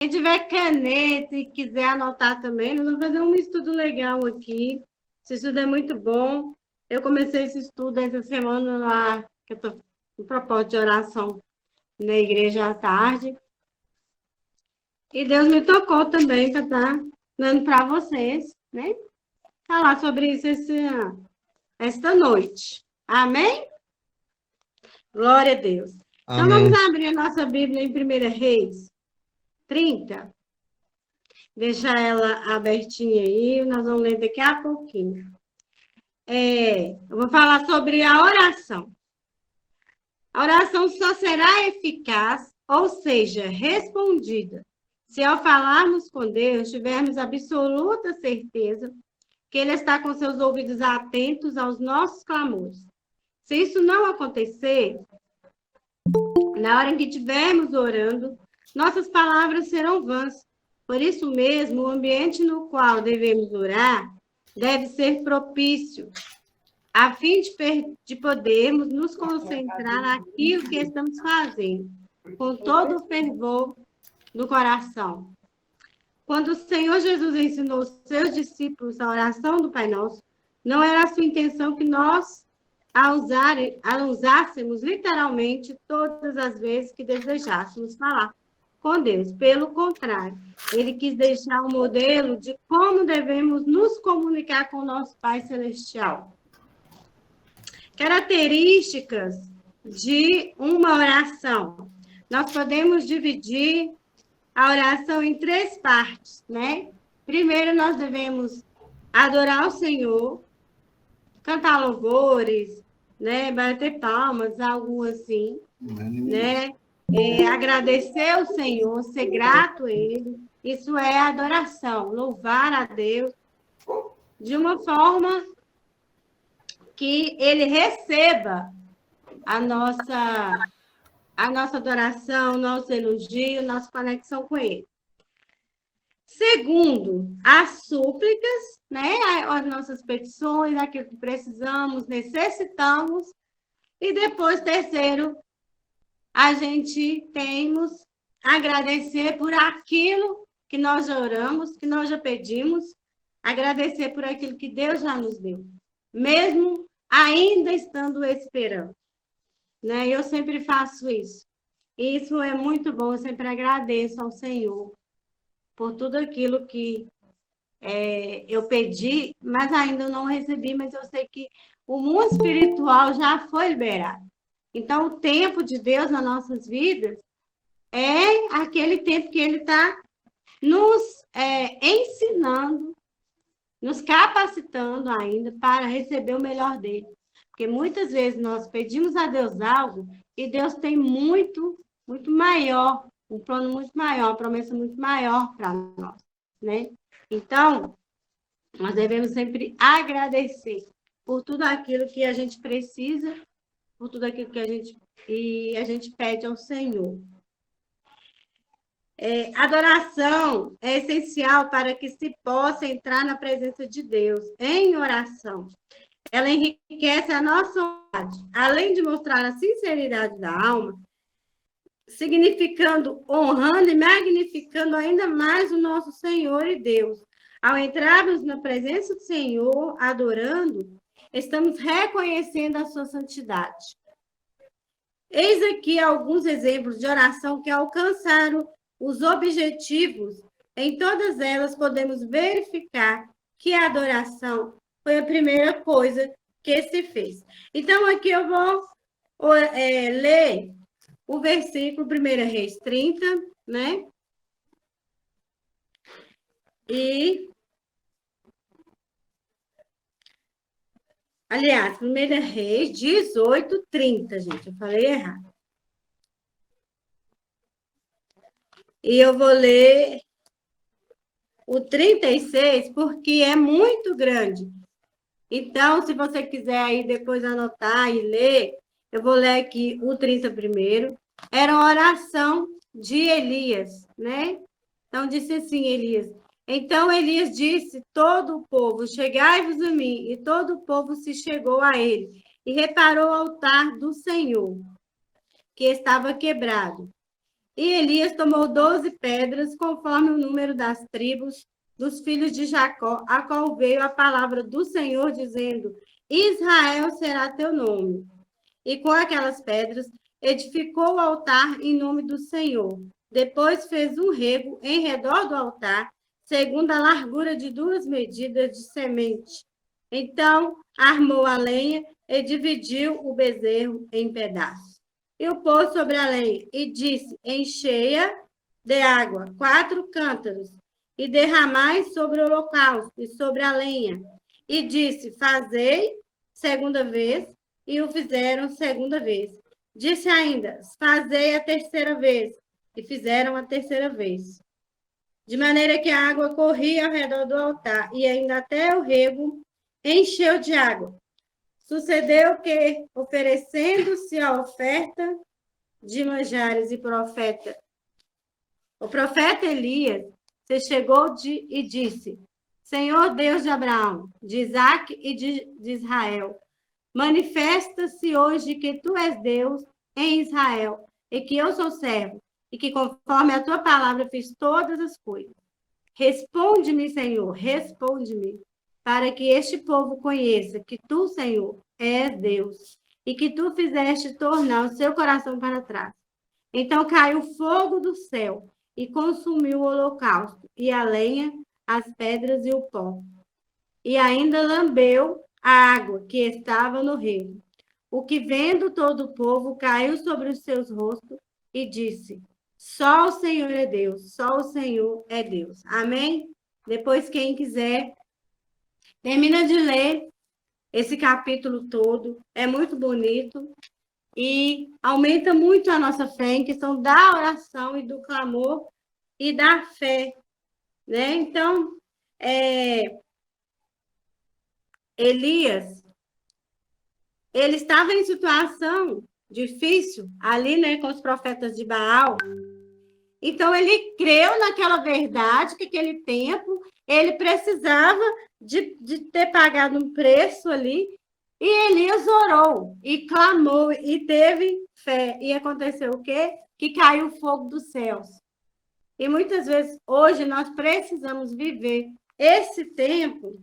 Quem tiver caneta e quiser anotar também, nós vamos fazer um estudo legal aqui. Esse estudo é muito bom. Eu comecei esse estudo essa semana lá, que eu estou no propósito de oração na igreja à tarde. E Deus me tocou também para estar dando para vocês, né? Falar sobre isso esta noite. Amém? Glória a Deus. Então, vamos Amém. abrir a nossa Bíblia em 1 Reis 30. Deixar ela abertinha aí, nós vamos ler daqui a pouquinho. Eu vou falar sobre a oração. A oração só será eficaz, ou seja, respondida, se ao falarmos com Deus tivermos absoluta certeza que Ele está com seus ouvidos atentos aos nossos clamores. Se isso não acontecer, na hora em que estivermos orando, nossas palavras serão vãs. Por isso mesmo, o ambiente no qual devemos orar deve ser propício, a fim de podermos nos concentrar naquilo que estamos fazendo, com todo o fervor do coração. Quando o Senhor Jesus ensinou seus discípulos a oração do Pai Nosso, não era a sua intenção que nós a usássemos literalmente todas as vezes que desejássemos falar com Deus. Pelo contrário, ele quis deixar um modelo de como devemos nos comunicar com o nosso Pai Celestial. Características de uma oração. Nós podemos dividir a oração em 3 partes, né? Primeiro, nós devemos adorar o Senhor, cantar louvores, né? Bater palmas, algo assim, né? Agradecer ao Senhor, ser grato a Ele. Isso é adoração, louvar a Deus de uma forma que Ele receba a nossa adoração, nosso elogio, nossa conexão com Ele. Segundo, as súplicas, né? As nossas petições, aquilo que precisamos, necessitamos. E depois, terceiro, a gente temos agradecer por aquilo que nós já oramos, que nós já pedimos, agradecer por aquilo que Deus já nos deu, mesmo ainda estando esperando. Né? Eu sempre faço isso. E isso é muito bom, eu sempre agradeço ao Senhor por tudo aquilo que eu pedi, mas ainda não recebi, mas eu sei que o mundo espiritual já foi liberado. Então, o tempo de Deus nas nossas vidas é aquele tempo que Ele está nos ensinando, nos capacitando ainda para receber o melhor dele. Porque muitas vezes nós pedimos a Deus algo e Deus tem muito, muito maior, um plano muito maior, uma promessa muito maior para nós, né? Então, nós devemos sempre agradecer por tudo aquilo que a gente precisa, por tudo aquilo que a gente pede ao Senhor. Adoração é essencial para que se possa entrar na presença de Deus em oração. Ela enriquece a nossa vontade, além de mostrar a sinceridade da alma, significando, honrando e magnificando ainda mais o nosso Senhor e Deus. Ao entrarmos na presença do Senhor, adorando, estamos reconhecendo a sua santidade. Eis aqui alguns exemplos de oração que alcançaram os objetivos. Em todas elas, podemos verificar que a adoração foi a primeira coisa que se fez. Então, aqui eu vou ler o versículo 1 Reis 30, né? Aliás, 1 Reis 18, 30, gente. Eu falei errado. E eu vou ler o 36, porque é muito grande. Então, se você quiser aí depois anotar e ler, eu vou ler aqui o 30 primeiro. Era uma oração de Elias, né? Então, disse assim, Elias. Então, Elias disse, todo o povo, chegai-vos a mim. E todo o povo se chegou a ele. E reparou o altar do Senhor, que estava quebrado. E Elias tomou 12 pedras, conforme o número das tribos dos filhos de Jacó, a qual veio a palavra do Senhor, dizendo: Israel será teu nome. E com aquelas pedras edificou o altar em nome do Senhor. Depois fez um rego em redor do altar, segundo a largura de 2 medidas de semente. Então armou a lenha e dividiu o bezerro em pedaços. E o pôs sobre a lenha, e disse: Encheia de água 4 cântaros, e derramai sobre o holocausto e sobre a lenha. E disse: Fazei segunda vez, e o fizeram segunda vez. Disse ainda: Fazei a terceira vez, e fizeram a terceira vez. De maneira que a água corria ao redor do altar, e ainda até o rego encheu de água. Sucedeu que, oferecendo-se a oferta de manjares o profeta Elias se chegou e disse: Senhor Deus de Abraão, de Isaque e de Israel, manifesta-se hoje que tu és Deus em Israel, e que eu sou servo, e que conforme a tua palavra fiz todas as coisas. Responde-me, Senhor, responde-me, para que este povo conheça que tu, Senhor, és Deus, e que tu fizeste tornar o seu coração para trás. Então caiu fogo do céu e consumiu o holocausto, e a lenha, as pedras e o pó. E ainda lambeu a água que estava no rego. O que, vendo todo o povo, caiu sobre os seus rostos e disse: Só o Senhor é Deus, só o Senhor é Deus. Amém? Depois, quem quiser, termina de ler esse capítulo todo. É muito bonito e aumenta muito a nossa fé em questão da oração e do clamor e da fé, né? Então, Elias, ele estava em situação difícil ali, né, com os profetas de Baal. Então, ele creu naquela verdade que aquele tempo ele precisava de ter pagado um preço ali. E Elias orou e clamou e teve fé. E aconteceu o quê? Que caiu fogo dos céus. E muitas vezes, hoje, nós precisamos viver esse tempo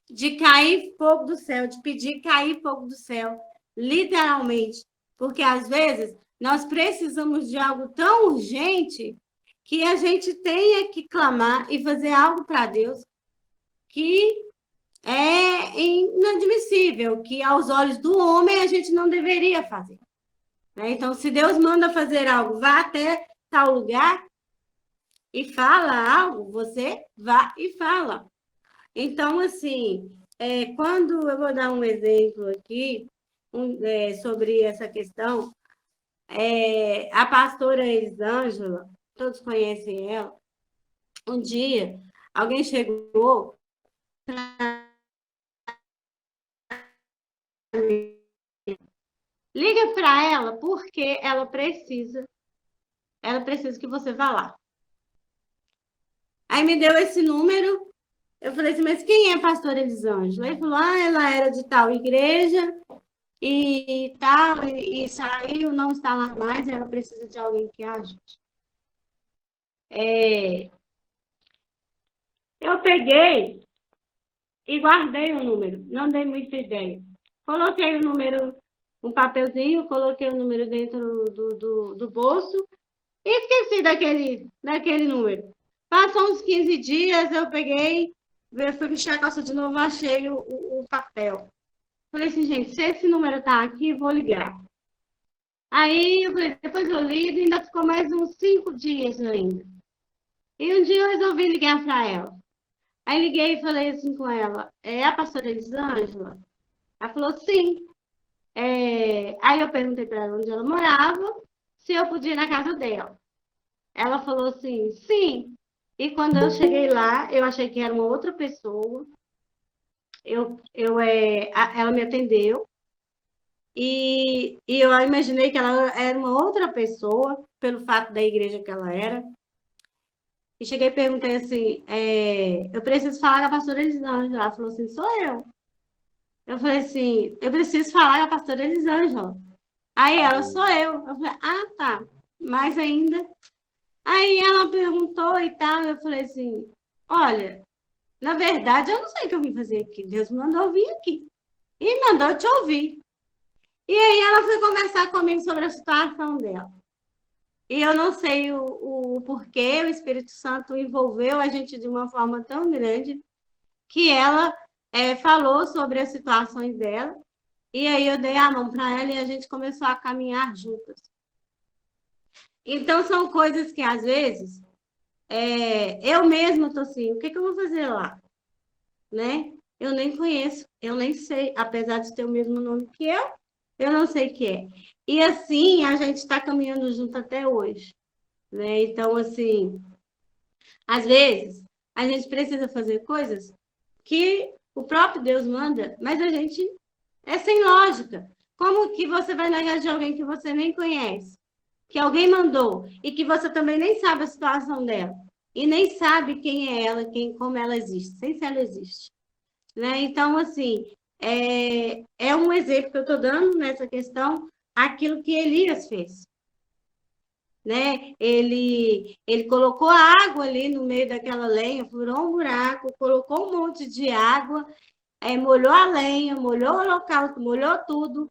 de cair fogo do céu, de pedir cair fogo do céu, literalmente. Porque, às vezes, nós precisamos de algo tão urgente que a gente tenha que clamar e fazer algo para Deus que é inadmissível, que aos olhos do homem a gente não deveria fazer. Né? Então, se Deus manda fazer algo, vá até tal lugar e fala algo, você vá e fala. Então, assim, quando eu vou dar um exemplo aqui sobre essa questão, a pastora Elisângela, todos conhecem ela, um dia alguém chegou liga para ela porque ela precisa que você vá lá. Aí me deu esse número, eu falei assim, mas quem é a pastora Elisângela? Ele falou, ela era de tal igreja e tal, e saiu, não está lá mais, ela precisa de alguém que ajude. Eu peguei e guardei o número, não dei muita ideia. Coloquei o número, um papelzinho, coloquei o número dentro do bolso e esqueci daquele número. Passou uns 15 dias, eu peguei, fui vestir a calça de novo, achei o papel. Falei assim, gente, se esse número tá aqui, vou ligar. Aí, eu falei, depois eu ligo, ainda ficou mais uns 5 dias ainda. E um dia eu resolvi ligar para ela. Aí liguei e falei assim com ela, é a pastora Elisângela? Ela falou, sim. Aí eu perguntei para ela onde ela morava, se eu podia ir na casa dela. Ela falou assim, sim. E quando eu cheguei lá, eu achei que era uma outra pessoa. Ela me atendeu. E eu imaginei que ela era uma outra pessoa, pelo fato da igreja que ela era. E cheguei e perguntei assim, eu preciso falar com a pastora Elisângela. Ela falou assim, sou eu. Eu falei assim, eu preciso falar com a pastora Elisângela. Aí ela, sou eu. Eu falei, tá. mais ainda. Aí ela perguntou e tal, eu falei assim, olha, na verdade eu não sei o que eu vim fazer aqui, Deus me mandou vir aqui e mandou te ouvir. E aí ela foi conversar comigo sobre a situação dela. E eu não sei o porquê o Espírito Santo envolveu a gente de uma forma tão grande que ela falou sobre as situações dela. E aí eu dei a mão para ela e a gente começou a caminhar juntas. Então, são coisas que, às vezes, eu mesma estou assim, o que eu vou fazer lá? Né? Eu nem conheço, eu nem sei, apesar de ter o mesmo nome que eu não sei o que é. E assim, a gente está caminhando junto até hoje. Né? Então, assim, às vezes, a gente precisa fazer coisas que o próprio Deus manda, mas a gente é sem lógica. Como que você vai negar de alguém que você nem conhece, que alguém mandou, e que você também nem sabe a situação dela, e nem sabe quem é ela, como ela existe, sem se ela existe. Né? Então, assim, é um exemplo que eu estou dando nessa questão, aquilo que Elias fez. Né? Ele colocou água ali no meio daquela lenha, furou um buraco, colocou um monte de água, molhou a lenha, molhou o holocausto, molhou tudo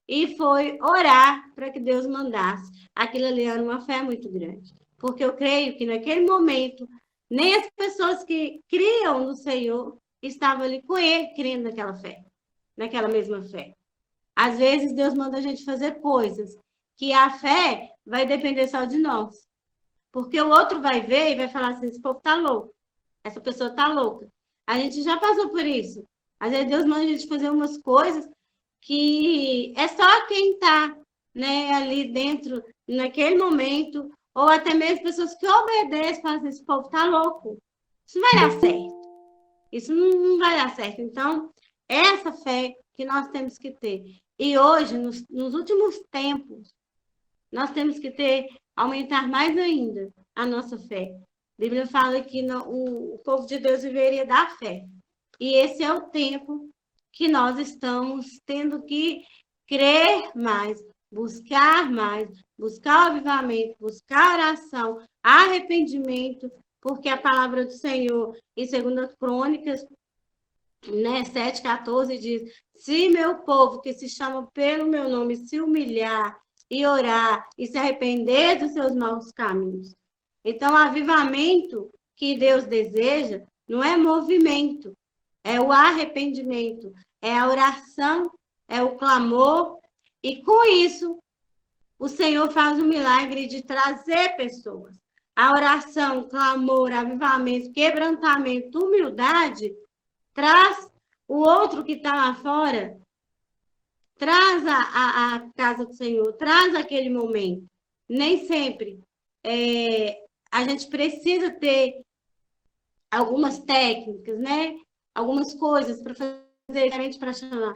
e foi orar para que Deus mandasse. Aquilo ali era uma fé muito grande, porque eu creio que naquele momento nem as pessoas que criam no Senhor estavam ali com ele, crendo naquela fé, naquela mesma fé. Às vezes Deus manda a gente fazer coisas que a fé vai depender só de nós. Porque o outro vai ver e vai falar assim, esse povo tá louco. Essa pessoa tá louca. A gente já passou por isso. Às vezes Deus manda a gente fazer umas coisas que é só quem está, né, ali dentro, naquele momento, ou até mesmo pessoas que obedecem, falam assim, esse povo está louco, isso não vai dar certo, isso não vai dar certo. Então, essa fé que nós temos que ter. E hoje, nos últimos tempos, nós temos que aumentar mais ainda a nossa fé. A Bíblia fala que o povo de Deus viveria da fé. E esse é o tempo que nós estamos tendo que crer mais, buscar o avivamento, buscar oração, arrependimento, porque a palavra do Senhor, em 2 Crônicas, né, 7,14 diz, se meu povo que se chama pelo meu nome se humilhar e orar e se arrepender dos seus maus caminhos. Então, o avivamento que Deus deseja não é movimento, é o arrependimento, é a oração, é o clamor, e com isso, o Senhor faz o milagre de trazer pessoas. A oração, clamor, avivamento, quebrantamento, humildade, traz o outro que está lá fora, traz a casa do Senhor, traz aquele momento. Nem sempre a gente precisa ter algumas técnicas, né? Algumas coisas para fazer diferente para chamar.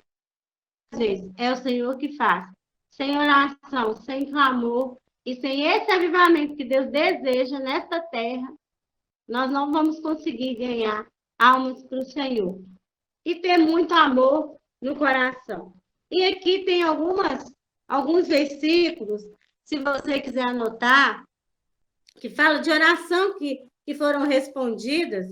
Às vezes, é o Senhor que faz. Sem oração, sem clamor e sem esse avivamento que Deus deseja nesta terra, nós não vamos conseguir ganhar almas para o Senhor. E ter muito amor no coração. E aqui tem alguns versículos, se você quiser anotar, que fala de oração que foram respondidas.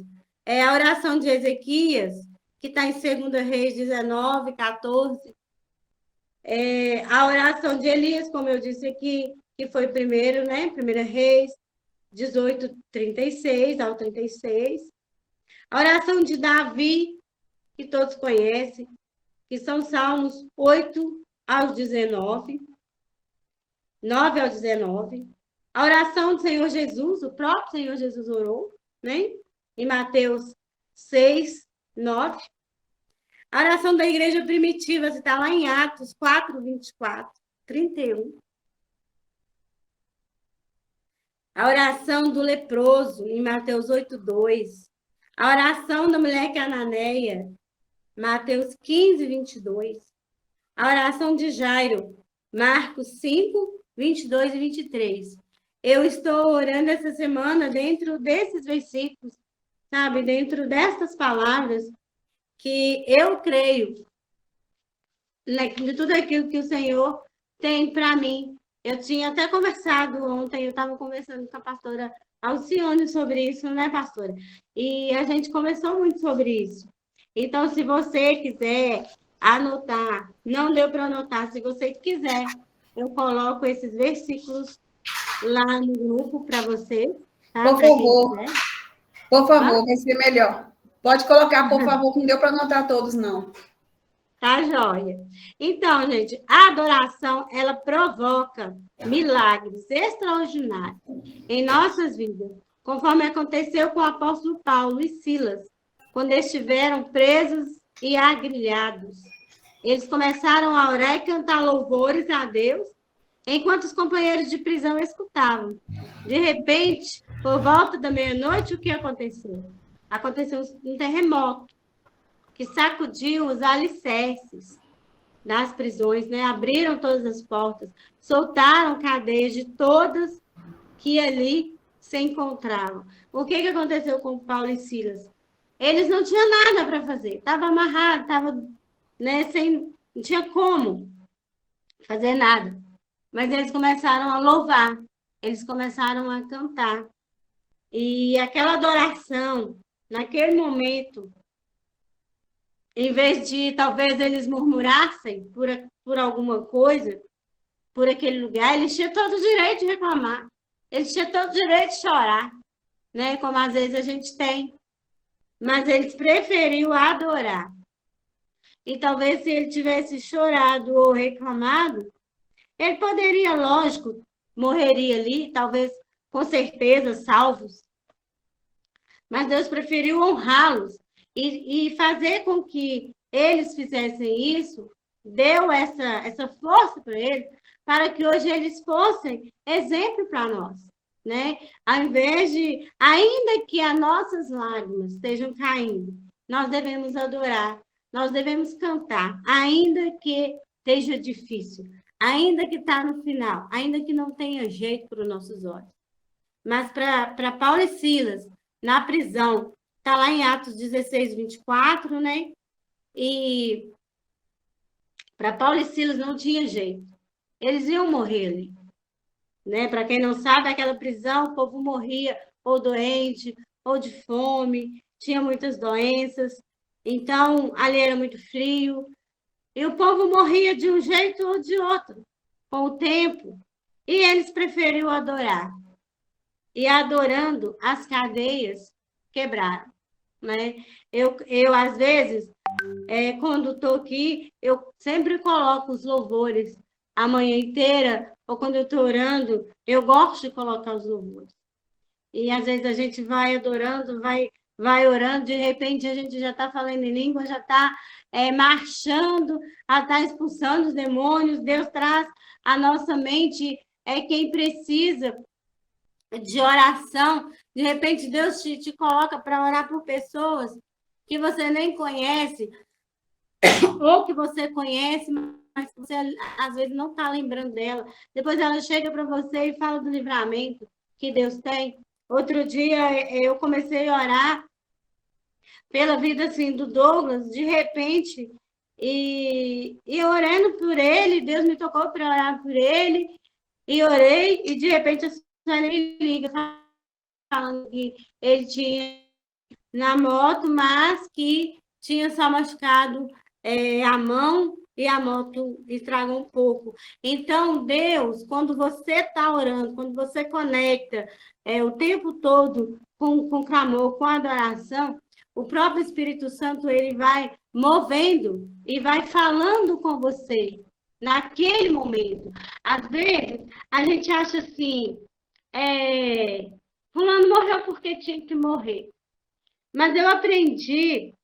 É a oração de Ezequias, que está em 2 Reis 19, 14. A oração de Elias, como eu disse aqui, que foi primeiro, né? 1 Reis 18, 36 ao 36. A oração de Davi, que todos conhecem, que são Salmos 8 aos 19, 9 ao 19. A oração do Senhor Jesus, o próprio Senhor Jesus orou, né? Em Mateus 6, 9. A oração da igreja primitiva, está lá em Atos 4, 24, 31. A oração do leproso, em Mateus 8, 2. A oração da mulher cananeia, Mateus 15, 22. A oração de Jairo, Marcos 5, 22 e 23. Eu estou orando essa semana dentro desses versículos, sabe? Dentro destas palavras, que eu creio de tudo aquilo que o Senhor tem para mim, Eu tinha até conversado ontem, eu estava conversando com a pastora Alcione sobre isso, né, pastora? E a gente conversou muito sobre isso. Então, se você quiser anotar, não deu para anotar, se você quiser, eu coloco esses versículos lá no grupo para você, tá? Por Para quem favor, quiser. por Hã? favor, vai ser melhor. Pode colocar, por favor, que não deu para anotar todos, não. Tá joia. Então, gente, a adoração, ela provoca milagres extraordinários em nossas vidas, conforme aconteceu com o apóstolo Paulo e Silas, quando estiveram presos e agrilhados. Eles começaram a orar e cantar louvores a Deus, enquanto os companheiros de prisão escutavam. De repente, por volta da meia-noite, o que aconteceu? Aconteceu um terremoto que sacudiu os alicerces das prisões, né? Abriram todas as portas, soltaram cadeias de todas que ali se encontravam. O que aconteceu com Paulo e Silas? Eles não tinham nada para fazer, estava amarrado, estava, né, sem, não tinha como fazer nada. Mas eles começaram a louvar, eles começaram a cantar. E aquela adoração, naquele momento, em vez de talvez eles murmurassem por alguma coisa, por aquele lugar, eles tinham todo o direito de reclamar, eles tinham todo o direito de chorar, né? Como às vezes a gente tem, mas eles preferiu adorar. E talvez se ele tivesse chorado ou reclamado, ele poderia, lógico, morreria ali, talvez com certeza salvos, mas Deus preferiu honrá-los e fazer com que eles fizessem isso, deu essa força para eles, para que hoje eles fossem exemplo para nós, né? Ao invés de, ainda que as nossas lágrimas estejam caindo, nós devemos adorar, nós devemos cantar, ainda que esteja difícil, ainda que está no final, ainda que não tenha jeito para os nossos olhos. Mas para Paulo e Silas, na prisão, está lá em Atos 16, 24, né? E para Paulo e Silas não tinha jeito. Eles iam morrer ali. Né? Para quem não sabe, aquela prisão, o povo morria ou doente, ou de fome, tinha muitas doenças. Então, ali era muito frio. E o povo morria de um jeito ou de outro, com o tempo. E eles preferiram adorar. E adorando, as cadeias quebraram, né? Eu às vezes, quando estou aqui, eu sempre coloco os louvores a manhã inteira, ou quando eu estou orando, eu gosto de colocar os louvores. E às vezes a gente vai adorando, vai orando, de repente a gente já está falando em língua, já está marchando, já está expulsando os demônios, Deus traz a nossa mente, quem precisa de oração, de repente Deus te coloca para orar por pessoas que você nem conhece, ou que você conhece, mas você às vezes não está lembrando dela. Depois ela chega para você e fala do livramento que Deus tem. Outro dia eu comecei a orar pela vida assim do Douglas, de repente, e orando por ele, Deus me tocou para orar por ele, e orei, e de repente a senhora me liga, falando que ele tinha na moto, mas que tinha só machucado a mão e a moto estragou um pouco. Então, Deus, quando você está orando, quando você conecta o tempo todo com clamor, com adoração, o próprio Espírito Santo ele vai movendo e vai falando com você naquele momento. Às vezes, a gente acha assim, fulano morreu porque tinha que morrer. Mas eu aprendi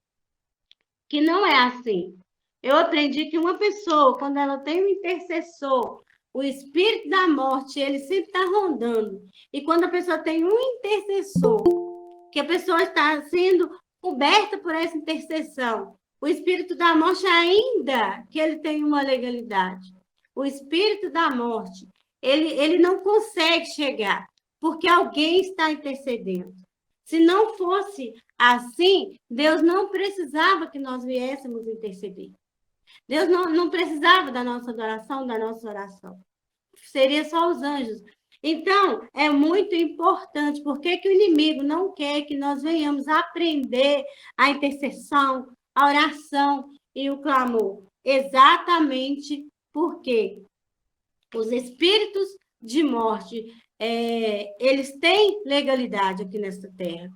que não é assim. Eu aprendi que uma pessoa, quando ela tem um intercessor, o espírito da morte, ele sempre está rondando. E quando a pessoa tem um intercessor, que a pessoa está sendo coberta por essa intercessão, o espírito da morte, ainda que ele tenha uma legalidade, o espírito da morte, ele não consegue chegar, porque alguém está intercedendo. Se não fosse assim, Deus não precisava que nós viéssemos interceder. Deus não precisava da nossa adoração, da nossa oração. seria só os anjos. Então, é muito importante. Por que que o inimigo não quer que nós venhamos aprender a intercessão, a oração e o clamor? Exatamente porque os espíritos de morte, eles têm legalidade aqui nesta terra.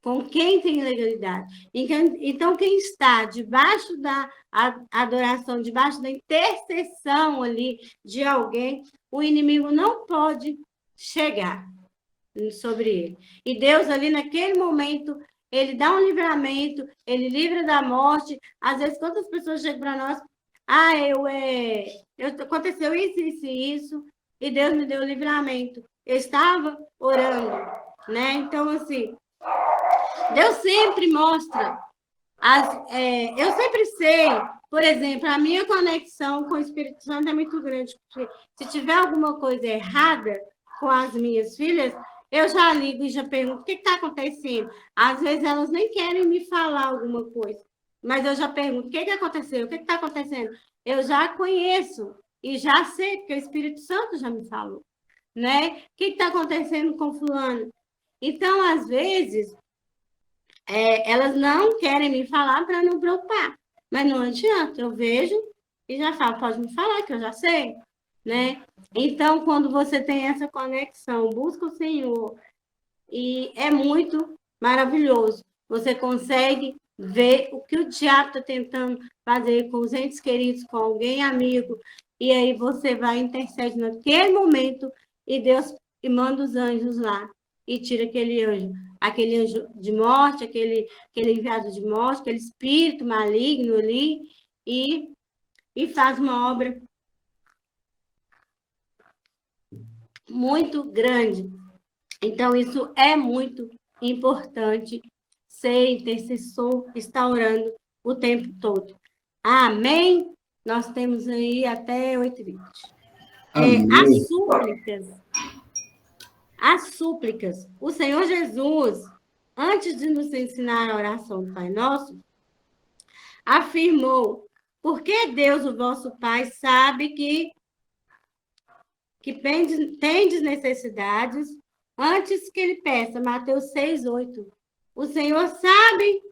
Com quem tem legalidade? Então, quem está debaixo da adoração, debaixo da intercessão ali de alguém, o inimigo não pode chegar sobre ele. E Deus ali naquele momento, ele dá um livramento, ele livra da morte. Às vezes, quantas pessoas chegam para nós, aconteceu isso, isso e isso, e Deus me deu o livramento. Eu estava orando, né? Então, assim, Deus sempre mostra. Eu sempre sei, por exemplo, a minha conexão com o Espírito Santo é muito grande. Porque se tiver alguma coisa errada com as minhas filhas, eu já ligo e já pergunto o que está acontecendo. Às vezes elas nem querem me falar alguma coisa, mas eu já pergunto o que aconteceu, o que está acontecendo. Eu já conheço e já sei, porque o Espírito Santo já me falou, né? O que está acontecendo com fulano? Então, às vezes, elas não querem me falar para não preocupar. Mas não adianta, eu vejo e já falo, pode me falar que eu já sei, né? Então, quando você tem essa conexão, busca o Senhor, e é muito maravilhoso. Você consegue ver o que o diabo está tentando fazer com os entes queridos, com alguém amigo, e aí você vai interceder naquele momento e Deus manda os anjos lá e tira aquele anjo de morte, aquele enviado de morte, aquele espírito maligno ali, e faz uma obra muito grande. Então, isso é muito importante, ser intercessor, estar orando o tempo todo. Amém? Nós temos aí até 8h20. As súplicas. O Senhor Jesus, antes de nos ensinar a oração do Pai Nosso, afirmou, porque Deus, o vosso Pai, sabe que tendes necessidades antes que ele peça. Mateus 6:8. O Senhor sabe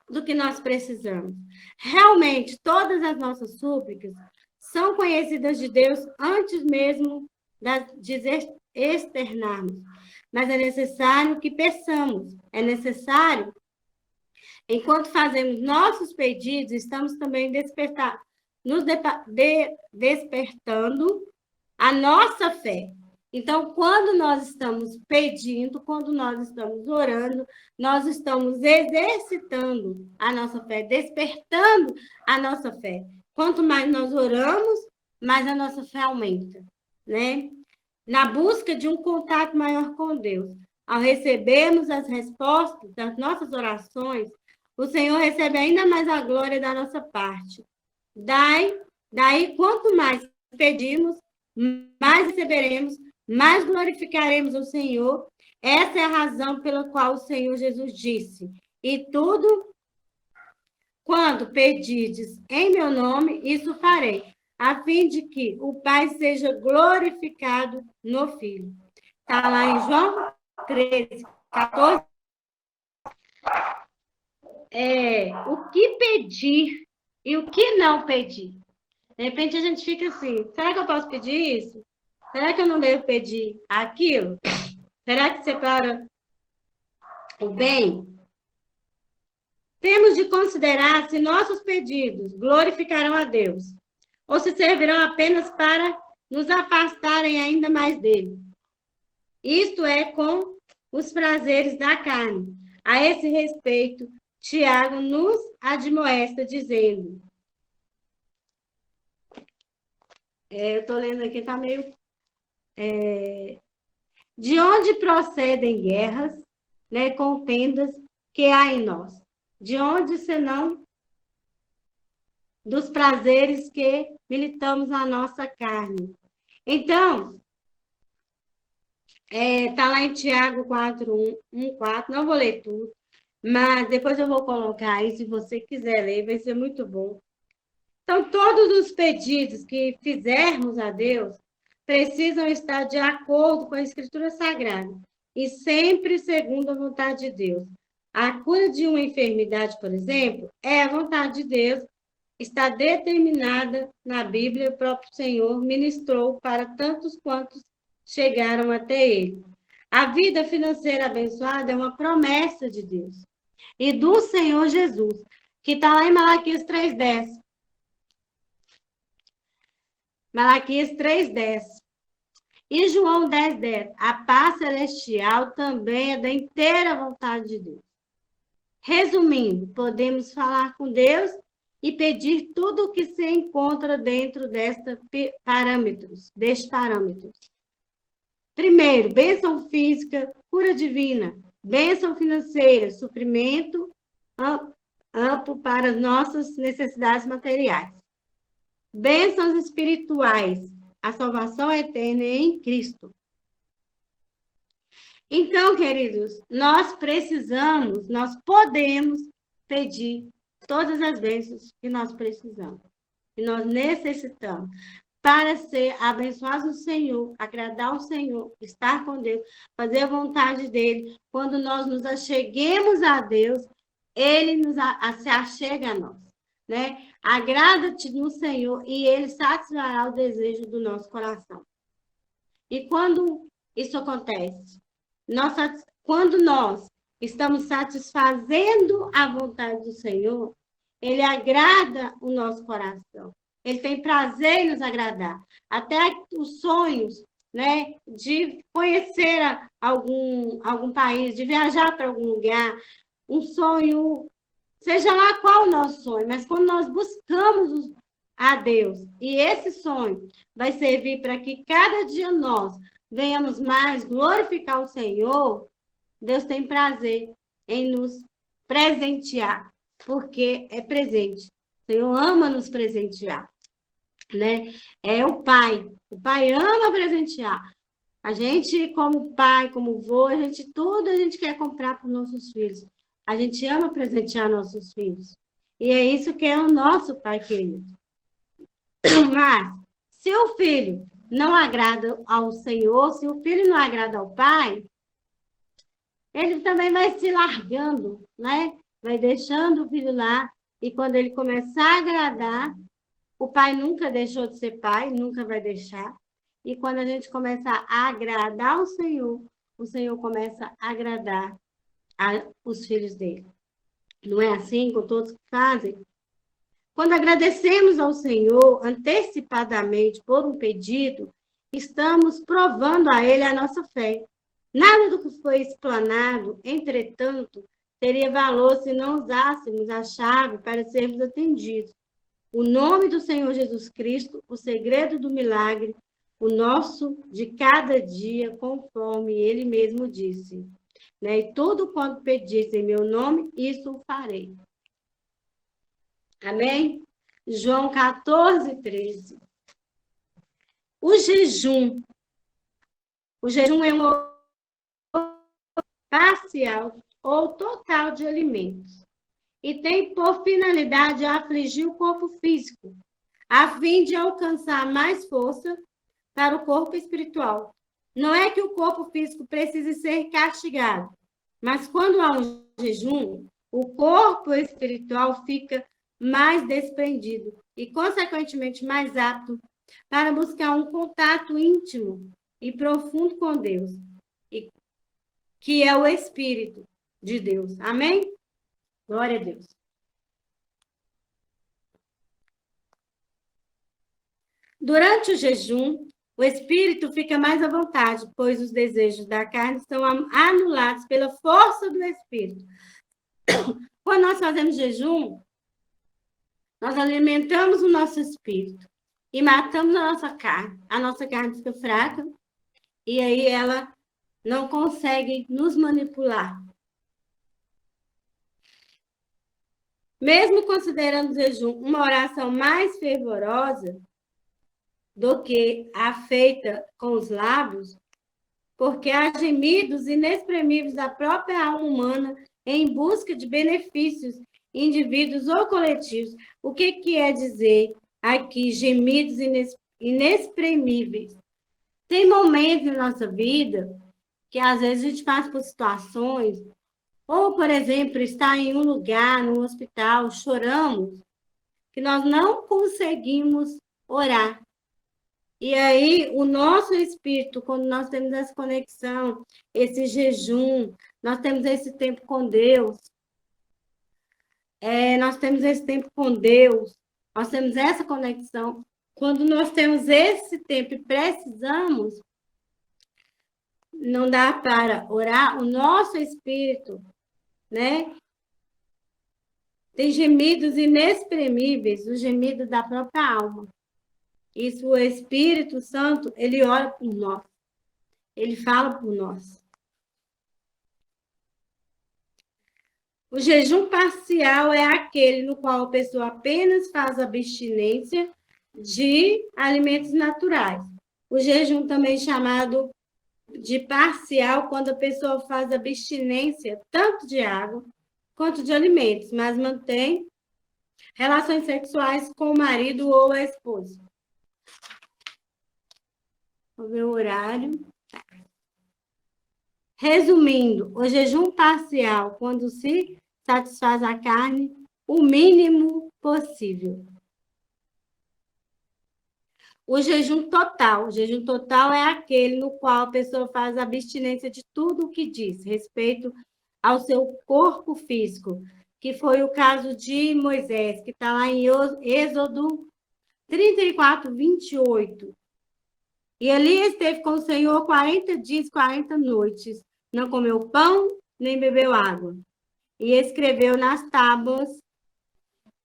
do que nós precisamos. Realmente, todas as nossas súplicas são conhecidas de Deus antes mesmo de externarmos. Mas é necessário que peçamos. É necessário, enquanto fazemos nossos pedidos, estamos também despertando a nossa fé. Então, quando nós estamos pedindo, quando nós estamos orando, nós estamos exercitando a nossa fé, despertando a nossa fé. Quanto mais nós oramos, mais a nossa fé aumenta, né? Na busca de um contato maior com Deus. Ao recebermos as respostas das nossas orações, o Senhor recebe ainda mais a glória da nossa parte. Daí, quanto mais pedimos, mais receberemos, mais glorificaremos o Senhor. Essa é a razão pela qual o Senhor Jesus disse: e tudo quando pedides em meu nome, isso farei, a fim de que o Pai seja glorificado no Filho. Está lá em João 13:14. O que pedir e o que não pedir. De repente a gente fica assim, será que eu posso pedir isso? Será que eu não devo pedir aquilo? Será que separa o bem? Temos de considerar se nossos pedidos glorificarão a Deus, ou se servirão apenas para nos afastarem ainda mais dele. Isto é, com os prazeres da carne. A esse respeito, Tiago nos admoesta, dizendo... eu estou lendo aqui, está meio... de onde procedem guerras, né, contendas que há em nós? De onde, senão, dos prazeres que militamos na nossa carne? Então, está lá em Tiago 4:1-4, não vou ler tudo, mas depois eu vou colocar aí, se você quiser ler, vai ser muito bom. Então, todos os pedidos que fizermos a Deus precisam estar de acordo com a Escritura Sagrada e sempre segundo a vontade de Deus. A cura de uma enfermidade, por exemplo, é a vontade de Deus, está determinada na Bíblia, o próprio Senhor ministrou para tantos quantos chegaram até Ele. A vida financeira abençoada é uma promessa de Deus e do Senhor Jesus, que está lá em Malaquias 3:10. Malaquias 3:10. E João 10:10. A paz celestial também é da inteira vontade de Deus. Resumindo, podemos falar com Deus e pedir tudo o que se encontra dentro destes parâmetros. Primeiro, bênção física, cura divina, bênção financeira, suprimento amplo para as nossas necessidades materiais. Bênçãos espirituais, a salvação eterna em Cristo. Então, queridos, nós podemos pedir todas as bênçãos que nós precisamos, que nós necessitamos, para ser abençoados no Senhor, agradar ao Senhor, estar com Deus, fazer a vontade dEle. Quando nós nos acheguemos a Deus, Ele se achega a nós, né? Agrada-te no Senhor e Ele satisfará o desejo do nosso coração. E quando isso acontece? Quando nós estamos satisfazendo a vontade do Senhor, Ele agrada o nosso coração. Ele tem prazer em nos agradar. Até os sonhos, né, de conhecer algum país, de viajar para algum lugar, um sonho, seja lá qual o nosso sonho, mas quando nós buscamos a Deus, e esse sonho vai servir para que cada dia nós venhamos mais glorificar o Senhor, Deus tem prazer em nos presentear, porque é presente. O Senhor ama nos presentear, né? É o Pai. O Pai ama presentear. A gente, como pai, como vô, a gente quer comprar para os nossos filhos. A gente ama presentear nossos filhos. E é isso que é o nosso Pai querido. Mas, se o filho não agrada ao Senhor, se o filho não agrada ao Pai, ele também vai se largando, né? Vai deixando o filho lá. E quando ele começar a agradar, o pai nunca deixou de ser pai, nunca vai deixar. E quando a gente começa a agradar o Senhor começa a agradar os filhos dele. Não é assim com todos que fazem? Quando agradecemos ao Senhor antecipadamente por um pedido, estamos provando a Ele a nossa fé. Nada do que foi explanado, entretanto, teria valor se não usássemos a chave para sermos atendidos. O nome do Senhor Jesus Cristo, o segredo do milagre, o nosso de cada dia, conforme Ele mesmo disse. Né? E tudo quanto pedisse em meu nome, isso farei. Amém? João 14:13. O jejum é uma parcial ou total de alimentos e tem por finalidade afligir o corpo físico, a fim de alcançar mais força para o corpo espiritual. Não é que o corpo físico precise ser castigado, mas quando há um jejum, o corpo espiritual fica mais desprendido e, consequentemente, mais apto para buscar um contato íntimo e profundo com Deus, que é o Espírito de Deus. Amém? Glória a Deus. Durante o jejum, o espírito fica mais à vontade, pois os desejos da carne são anulados pela força do espírito. Quando nós fazemos jejum, nós alimentamos o nosso espírito e matamos a nossa carne. A nossa carne fica fraca e aí ela não consegue nos manipular. Mesmo considerando o jejum uma oração mais fervorosa do que a feita com os lábios, porque há gemidos inexprimíveis da própria alma humana em busca de benefícios indivíduos ou coletivos. O que quer dizer aqui gemidos inexprimíveis? Tem momentos na nossa vida que às vezes a gente passa por situações, ou, por exemplo, está em um lugar, num hospital, choramos, que nós não conseguimos orar. E aí, o nosso espírito, quando nós temos essa conexão, esse jejum, nós temos esse tempo com Deus, nós temos esse tempo com Deus, nós temos essa conexão. Quando nós temos esse tempo e precisamos, não dá para orar, o nosso espírito, né? Tem gemidos inexprimíveis, o gemido da própria alma. Isso, o Espírito Santo, ele ora por nós. Ele fala por nós. O jejum parcial é aquele no qual a pessoa apenas faz abstinência de alimentos naturais. O jejum também chamado de parcial, quando a pessoa faz abstinência tanto de água quanto de alimentos, mas mantém relações sexuais com o marido ou a esposa. Vou ver o horário. Resumindo, o jejum parcial, quando se satisfaz a carne, o mínimo possível. O jejum total é aquele no qual a pessoa faz abstinência de tudo o que diz respeito ao seu corpo físico, que foi o caso de Moisés, que está lá em Êxodo 34, 28. E ali esteve com o Senhor 40 dias e 40 noites, não comeu pão, nem bebeu água. E escreveu nas tábuas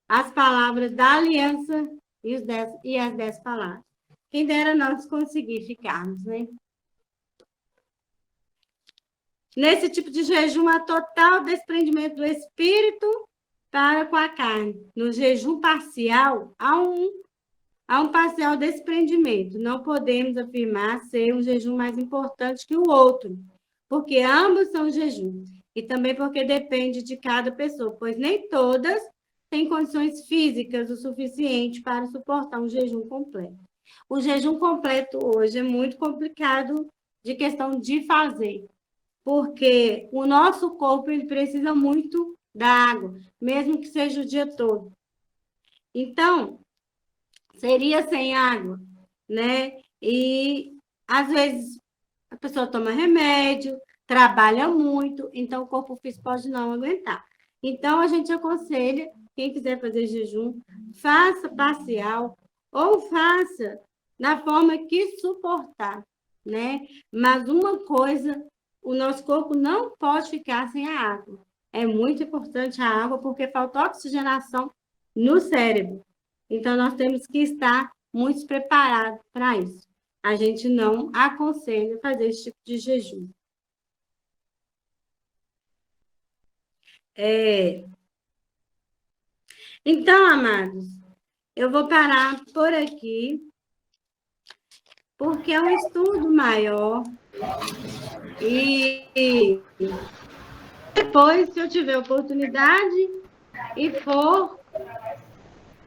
as palavras da aliança e as 10 palavras. Quem dera nós conseguir ficarmos, né? Nesse tipo de jejum, há total desprendimento do espírito para com a carne. No jejum parcial, há um parcial desprendimento. Não podemos afirmar ser um jejum mais importante que o outro, porque ambos são jejuns. E também porque depende de cada pessoa, pois nem todas têm condições físicas o suficiente para suportar um jejum completo. O jejum completo hoje é muito complicado de questão de fazer, porque o nosso corpo ele precisa muito da água, mesmo que seja o dia todo. Então, seria sem água, né? E às vezes a pessoa toma remédio, trabalha muito, então o corpo físico pode não aguentar. Então a gente aconselha, quem quiser fazer jejum, faça parcial ou faça da forma que suportar, né? Mas uma coisa, o nosso corpo não pode ficar sem a água. É muito importante a água porque falta oxigenação no cérebro. Então, nós temos que estar muito preparados para isso. A gente não aconselha fazer esse tipo de jejum. Então, amados, eu vou parar por aqui, porque é um estudo maior. E depois, se eu tiver oportunidade e for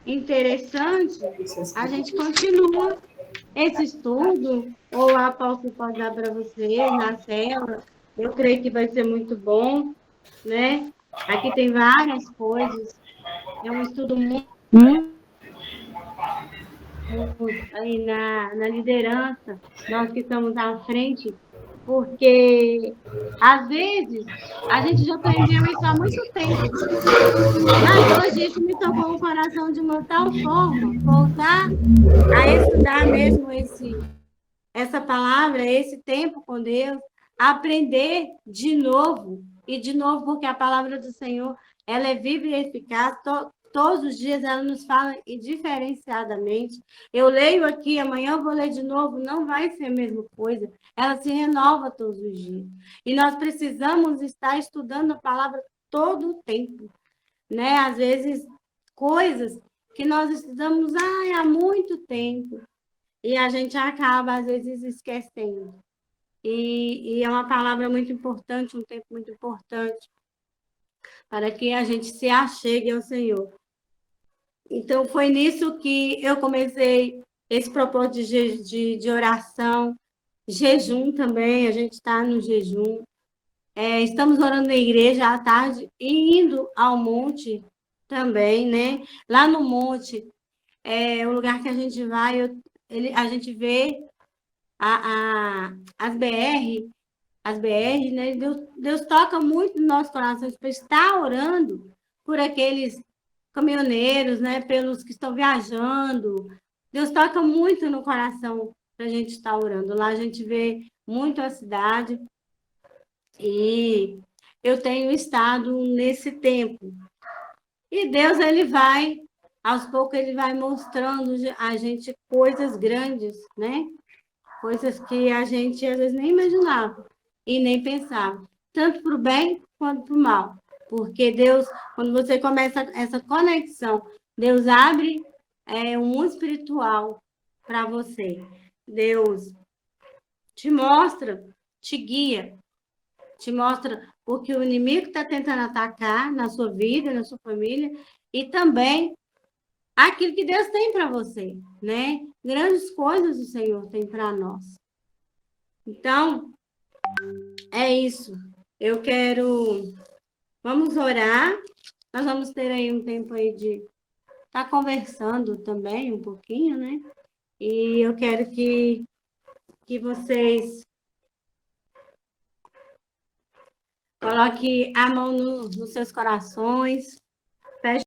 interessante, a gente continua esse estudo, ou a Paulo pode dar para você na tela. Eu creio que vai ser muito bom, né? Aqui tem várias coisas. É um estudo muito aí na liderança, nós que estamos à frente, porque às vezes a gente já aprendeu isso há muito tempo. Mas hoje isso me tocou o coração de uma tal forma, voltar a estudar mesmo essa palavra, esse tempo com Deus, aprender de novo, e de novo, porque a palavra do Senhor, ela é viva e eficaz, todos os dias ela nos fala diferenciadamente. Eu leio aqui, amanhã eu vou ler de novo, não vai ser a mesma coisa, ela se renova todos os dias. E nós precisamos estar estudando a palavra todo o tempo, né? Às vezes, coisas que nós estudamos há muito tempo, e a gente acaba, às vezes, esquecendo. E é uma palavra muito importante, um tempo muito importante. para que a gente se achegue ao Senhor. Então, foi nisso que eu comecei esse propósito de oração, jejum também, a gente está no jejum. Estamos orando na igreja à tarde e indo ao monte também, né? Lá no monte, o lugar que a gente vai, a gente vê as BR, né? Deus toca muito no nosso coração para estar orando por aqueles caminhoneiros, né? Pelos que estão viajando. Deus toca muito no coração para a gente estar orando. Lá a gente vê muito a cidade e eu tenho estado nesse tempo. E Deus, ele vai, aos poucos, ele vai mostrando a gente coisas grandes, né? Coisas que a gente às vezes nem imaginava e nem pensava, tanto para o bem quanto para o mal. Porque Deus, quando você começa essa conexão, Deus abre um mundo espiritual para você. Deus te mostra, te guia, te mostra o que o inimigo está tentando atacar na sua vida, na sua família, e também aquilo que Deus tem para você, né? Grandes coisas o Senhor tem para nós. Então, é isso. Eu quero. Vamos orar. Nós vamos ter aí um tempo aí de estar conversando também um pouquinho, né? E eu quero que vocês coloquem a mão nos seus corações.